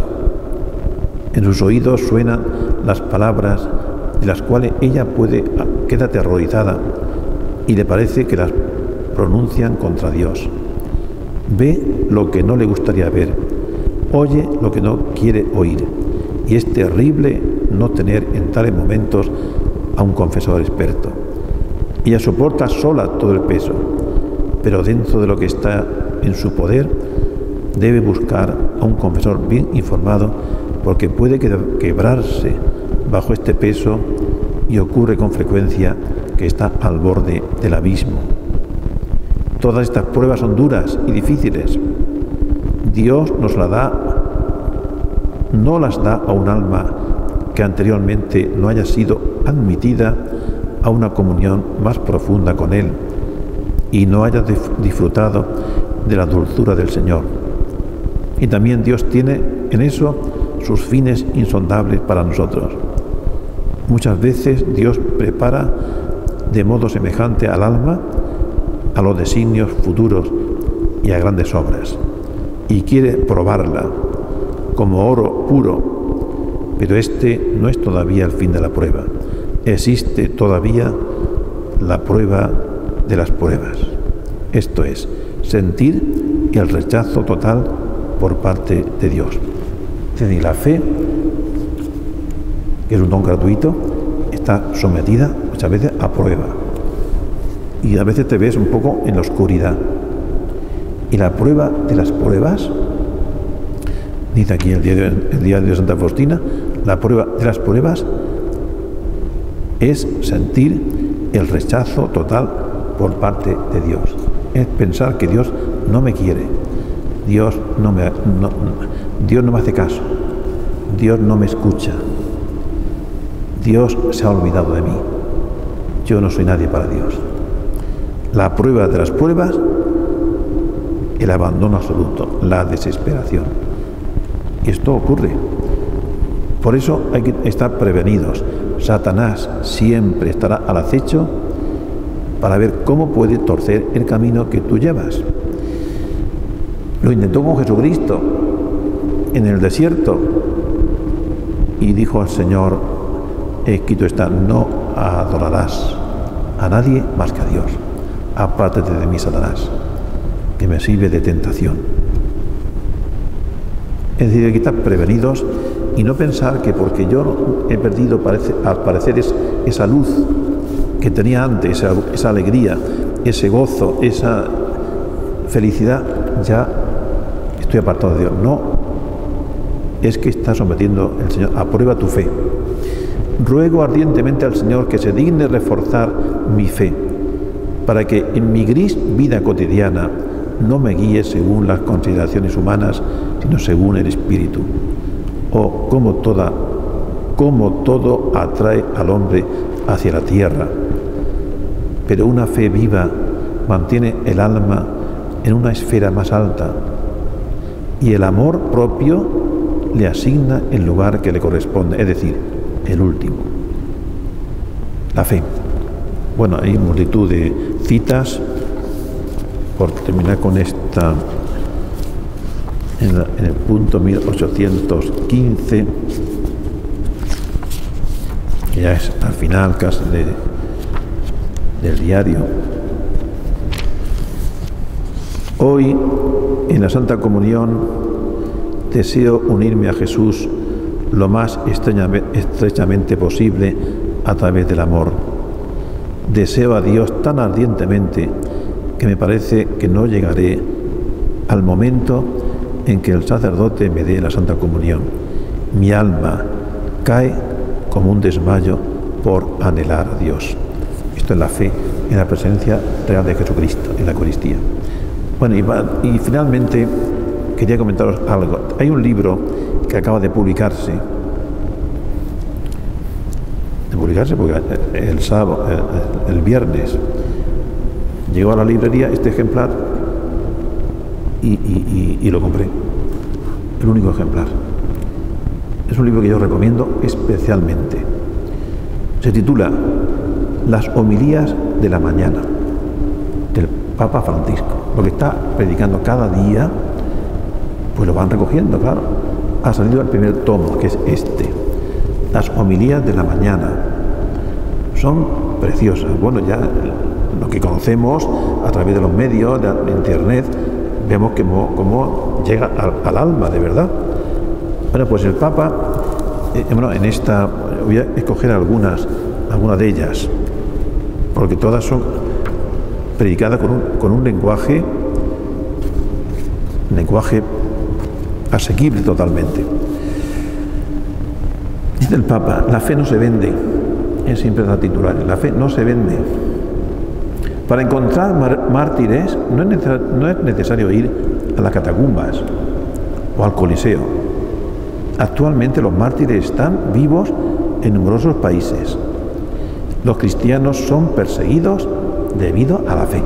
En sus oídos suenan las palabras de las cuales ella queda aterrorizada y le parece que las pronuncian contra Dios. Ve lo que no le gustaría ver, oye lo que no quiere oír, y es terrible no tener en tales momentos a un confesor experto. Ella soporta sola todo el peso, pero dentro de lo que está en su poder, debe buscar a un confesor bien informado, porque puede quebrarse bajo este peso y ocurre con frecuencia que está al borde del abismo. Todas estas pruebas son duras y difíciles. Dios nos las da, no las da a un alma que anteriormente no haya sido admitida a una comunión más profunda con Él y no haya disfrutado de la dulzura del Señor. Y también Dios tiene en eso sus fines insondables para nosotros. Muchas veces Dios prepara de modo semejante al alma a los designios futuros y a grandes obras, y quiere probarla como oro puro, pero este no es todavía el fin de la prueba. Existe todavía la prueba de las pruebas, esto es, sentir el rechazo total por parte de Dios. Y la fe, que es un don gratuito, está sometida muchas veces a prueba. Y a veces te ves un poco en la oscuridad. Y la prueba de las pruebas, dice aquí el diario de Santa Faustina, la prueba de las pruebas es sentir el rechazo total por parte de Dios. Es pensar que Dios no me quiere, Dios no me hace caso, Dios no me escucha, Dios se ha olvidado de mí, yo no soy nadie para Dios. La prueba de las pruebas, el abandono absoluto, la desesperación. Y esto ocurre. Por eso hay que estar prevenidos. Satanás siempre estará al acecho para ver cómo puede torcer el camino que tú llevas. Lo intentó con Jesucristo en el desierto y dijo al Señor: escrito está, no adorarás a nadie más que a Dios. Apártate de mí, Satanás, que me sirve de tentación. Es decir, hay que estar prevenidos y no pensar que porque yo he perdido, al parecer, esa luz que tenía antes, esa alegría, ese gozo, esa felicidad, ya estoy apartado de Dios. No, es que está sometiendo el Señor a prueba tu fe. Ruego ardientemente al Señor que se digne reforzar mi fe, para que en mi gris vida cotidiana no me guíe según las consideraciones humanas, sino según el Espíritu. Oh, como todo atrae al hombre hacia la tierra, pero una fe viva mantiene el alma en una esfera más alta, y el amor propio le asigna el lugar que le corresponde, es decir, el último. La fe. Bueno, hay multitud de citas. Por terminar con esta, en el punto 1815, que ya es al final casi del diario. Hoy, en la Santa Comunión, deseo unirme a Jesús lo más estrechamente posible a través del amor. Deseo a Dios tan ardientemente que me parece que no llegaré al momento en que el sacerdote me dé la Santa Comunión. Mi alma cae como un desmayo por anhelar a Dios. Esto es la fe en la presencia real de Jesucristo, en la Eucaristía. Bueno, y finalmente quería comentaros algo. Hay un libro que acaba de publicarse porque el viernes llegó a la librería este ejemplar y lo compré, el único ejemplar. Es un libro que yo recomiendo especialmente. Se titula Las homilías de la mañana, del Papa Francisco. Lo que está predicando cada día, pues lo van recogiendo, claro. Ha salido el primer tomo, que es este, Las homilías de la mañana. Son preciosas. Bueno, ya lo que conocemos a través de los medios, de internet, vemos cómo llega al alma, de verdad. Bueno, pues el Papa, en esta voy a escoger algunas de ellas, porque todas son predicadas con un lenguaje asequible totalmente. Dice el Papa: la fe no se vende. Es siempre la titular. La fe no se vende. Para encontrar mártires no es necesario ir a las catacumbas o al Coliseo. Actualmente los mártires están vivos en numerosos países. Los cristianos son perseguidos debido a la fe.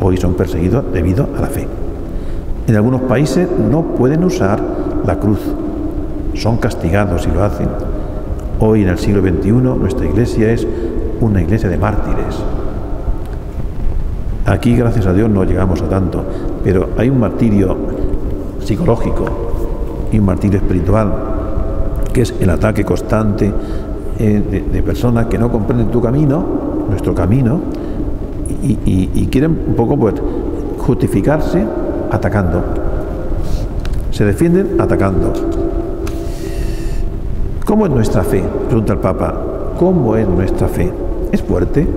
Hoy son perseguidos debido a la fe. En algunos países no pueden usar la cruz. Son castigados si lo hacen. Hoy, en el siglo XXI, nuestra iglesia es una iglesia de mártires. Aquí, gracias a Dios, no llegamos a tanto, pero hay un martirio psicológico y un martirio espiritual, que es el ataque constante de personas que no comprenden tu camino, nuestro camino, y quieren un poco pues justificarse atacando. Se defienden atacando. ¿Cómo es nuestra fe?, pregunta el Papa. ¿Cómo es nuestra fe? ¿Es fuerte?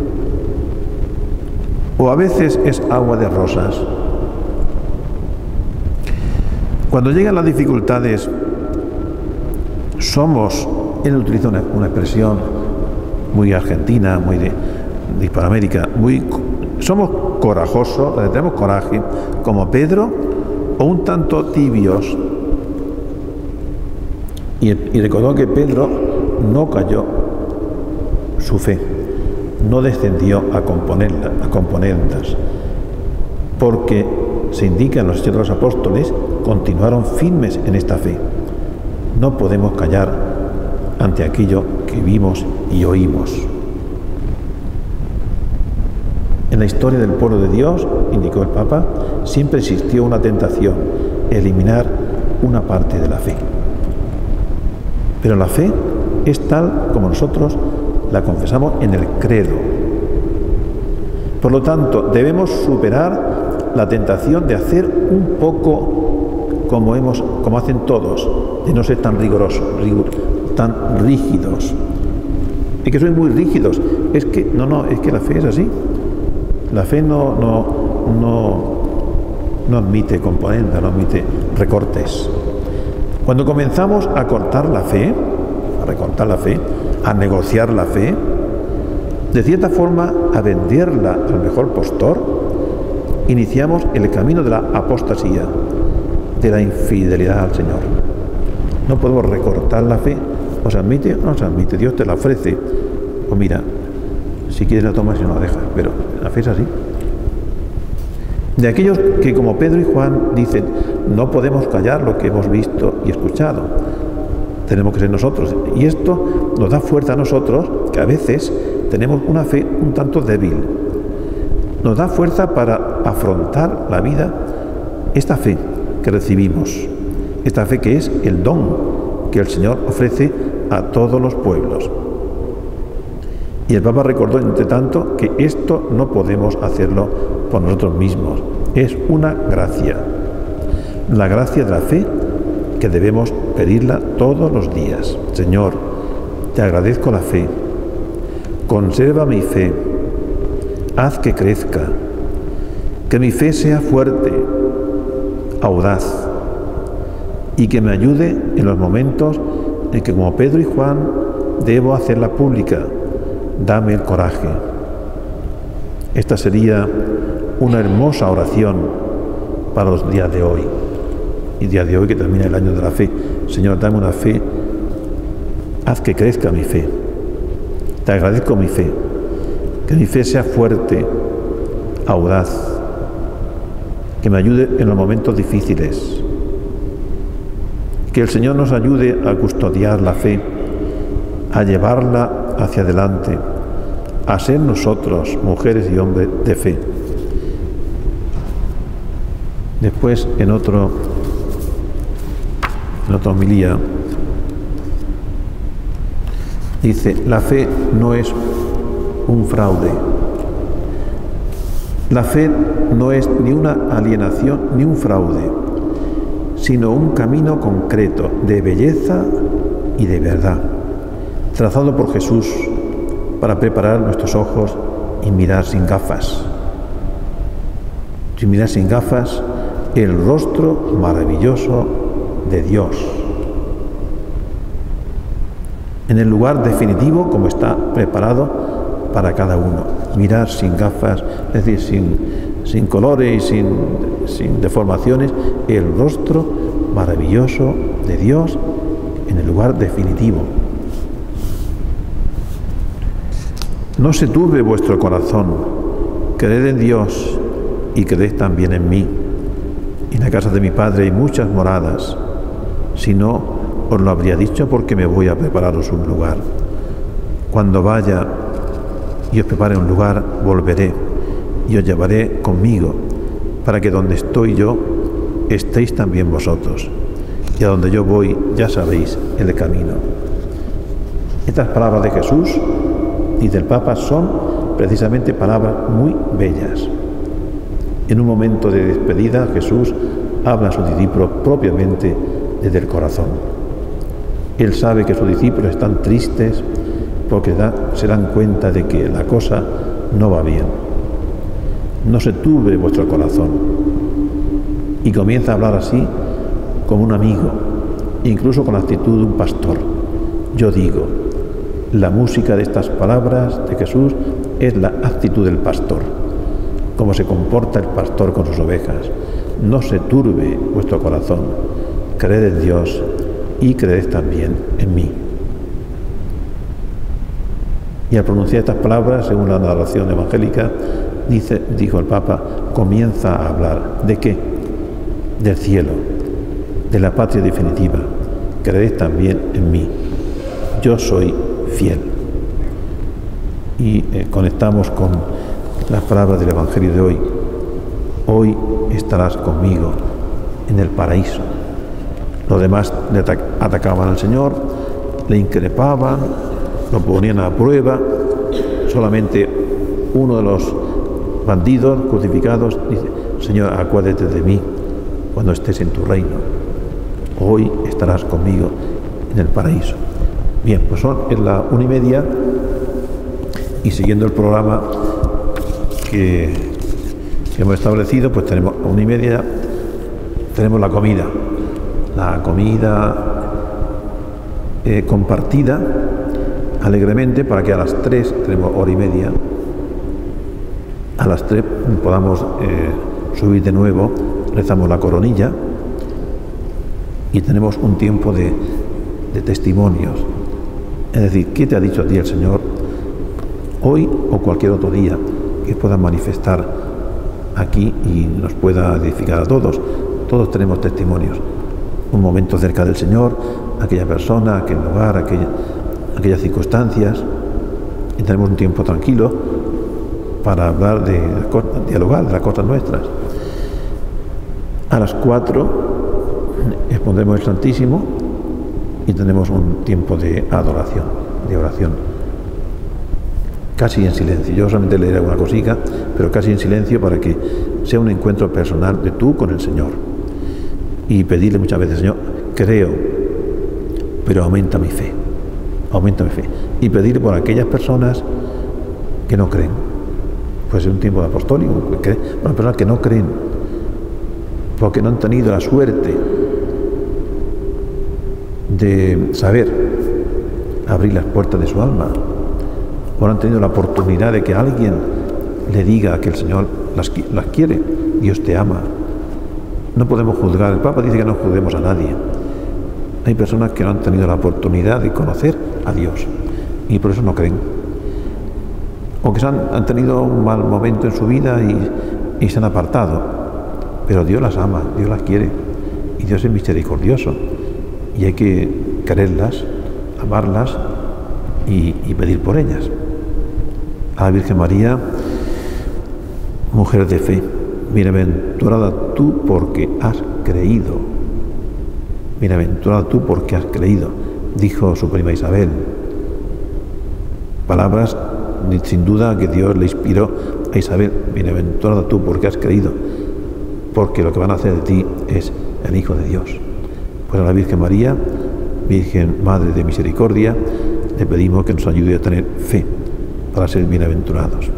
¿O a veces es agua de rosas? Cuando llegan las dificultades, él utiliza una expresión muy argentina, muy de Hispanoamérica, muy somos corajosos, tenemos coraje, como Pedro, o un tanto tibios. Y recordó que Pedro no cayó su fe, no descendió a componerlas, porque se indica en los Hechos de los Apóstoles, continuaron firmes en esta fe. No podemos callar ante aquello que vimos y oímos. En la historia del pueblo de Dios, indicó el Papa, siempre existió una tentación, eliminar una parte de la fe. Pero la fe es tal como nosotros la confesamos en el credo. Por lo tanto, debemos superar la tentación de hacer un poco como hacen todos, de no ser tan rigurosos, tan rígidos. Es que sois muy rígidos. Es que es que la fe es así. La fe no admite componentes, no admite recortes. Cuando comenzamos a cortar la fe, a recortar la fe, a negociar la fe, de cierta forma a venderla al mejor postor, iniciamos el camino de la apostasía, de la infidelidad al Señor. No podemos recortar la fe. ¿Os admite o no os admite? Dios te la ofrece. Pues mira, si quieres la tomas y no la dejas, pero la fe es así. De aquellos que, como Pedro y Juan, dicen, no podemos callar lo que hemos visto y escuchado. Tenemos que ser nosotros. Y esto nos da fuerza a nosotros, que a veces tenemos una fe un tanto débil. Nos da fuerza para afrontar la vida, esta fe que recibimos, esta fe que es el don que el Señor ofrece a todos los pueblos. Y el Papa recordó, entre tanto, que esto no podemos hacerlo por nosotros mismos. Es una gracia. La gracia de la fe que debemos pedirla todos los días. Señor, te agradezco la fe. Conserva mi fe. Haz que crezca. Que mi fe sea fuerte, audaz, y que me ayude en los momentos en que, como Pedro y Juan, debo hacerla pública. Dame el coraje. Esta sería una hermosa oración para los días de hoy. Y día de hoy que termina el año de la fe. Señor, dame una fe. Haz que crezca mi fe. Te agradezco mi fe. Que mi fe sea fuerte, audaz. Que me ayude en los momentos difíciles. Que el Señor nos ayude a custodiar la fe, a llevarla hacia adelante, a ser nosotros, mujeres y hombres de fe. Después, en otra homilía, dice, la fe no es un fraude. La fe no es ni una alienación ni un fraude, sino un camino concreto de belleza y de verdad, trazado por Jesús para preparar nuestros ojos y mirar sin gafas. Sin mirar sin gafas el rostro maravilloso de Dios. En el lugar definitivo, como está preparado para cada uno. Mirar sin gafas, es decir, sin colores y sin deformaciones, el rostro maravilloso de Dios en el lugar definitivo. No se turbe vuestro corazón, creed en Dios y creed también en mí. En la casa de mi Padre hay muchas moradas, si no, os lo habría dicho porque me voy a prepararos un lugar. Cuando vaya y os prepare un lugar, volveré y os llevaré conmigo, para que donde estoy yo, estéis también vosotros. Y a donde yo voy, ya sabéis el camino. Estas palabras de Jesús y del Papa son precisamente palabras muy bellas. En un momento de despedida, Jesús habla a sus discípulos propiamente desde el corazón. Él sabe que sus discípulos están tristes porque se dan cuenta de que la cosa no va bien. No se turbe vuestro corazón. Y comienza a hablar así como un amigo, incluso con la actitud de un pastor. Yo digo, la música de estas palabras de Jesús es la actitud del pastor. como se comporta el pastor con sus ovejas. No se turbe vuestro corazón, creed en Dios y creed también en mí. Y al pronunciar estas palabras, según la narración evangélica, dijo el Papa, comienza a hablar ¿de qué? Del cielo, de la patria definitiva. Creed también en mí. Yo soy fiel. Y conectamos con las palabras del Evangelio de hoy. Hoy estarás conmigo en el paraíso. Los demás le atacaban al Señor, le increpaban, lo ponían a prueba. Solamente uno de los bandidos crucificados dice, Señor, acuérdate de mí cuando estés en tu reino. Hoy estarás conmigo en el paraíso. Bien, pues es la 1:30 y siguiendo el programa que hemos establecido, pues tenemos a 1:30, tenemos la comida compartida alegremente para que a las 3, tenemos 1:30, a las 3 podamos subir de nuevo, rezamos la coronilla y tenemos un tiempo de testimonios. Es decir, ¿qué te ha dicho a ti el Señor hoy o cualquier otro día que pueda manifestar aquí y nos pueda edificar a todos? Todos tenemos testimonios. Un momento cerca del Señor, aquella persona, aquel lugar, aquellas circunstancias, y tenemos un tiempo tranquilo para hablar dialogar de las cosas nuestras. A las 4 expondremos el Santísimo y tenemos un tiempo de adoración, de oración, casi en silencio. Yo solamente leeré alguna cosita, pero casi en silencio para que sea un encuentro personal de tú con el Señor. Y pedirle muchas veces, Señor, creo, pero aumenta mi fe. Y pedir por aquellas personas que no creen. Pues es un tiempo de apostólico, por las personas que no creen, porque no han tenido la suerte de saber abrir las puertas de su alma, o no han tenido la oportunidad de que alguien le diga que el Señor las quiere. Dios te ama. No podemos juzgar. El Papa dice que no juzguemos a nadie. Hay personas que no han tenido la oportunidad de conocer a Dios y por eso no creen. O que han tenido un mal momento en su vida y se han apartado. Pero Dios las ama, Dios las quiere y Dios es misericordioso. Y hay que quererlas, amarlas y pedir por ellas. A la Virgen María, mujer de fe, bienaventurada tú porque has creído. Bienaventurada tú porque has creído, dijo su prima Isabel. Palabras sin duda que Dios le inspiró a Isabel. Bienaventurada tú porque has creído, porque lo que van a hacer de ti es el Hijo de Dios. Pues a la Virgen María, Virgen Madre de Misericordia, le pedimos que nos ayude a tener fe para ser bienaventurados.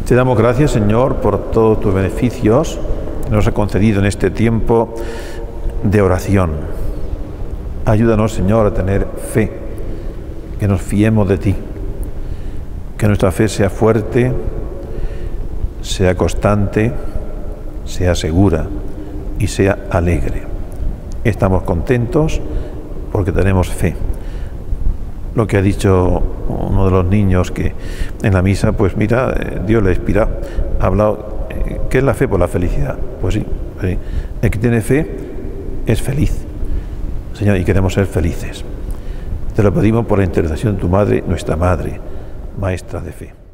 Te damos gracias, Señor, por todos tus beneficios que nos has concedido en este tiempo de oración. Ayúdanos, Señor, a tener fe, que nos fiemos de ti, que nuestra fe sea fuerte, sea constante, sea segura y sea alegre. Estamos contentos porque tenemos fe. Lo que ha dicho uno de los niños que en la misa, pues mira, Dios le inspira, ha hablado, ¿qué es la fe? Por la felicidad. Pues sí, el que tiene fe es feliz, Señor, y queremos ser felices. Te lo pedimos por la intercesión de tu Madre, nuestra Madre, Maestra de Fe.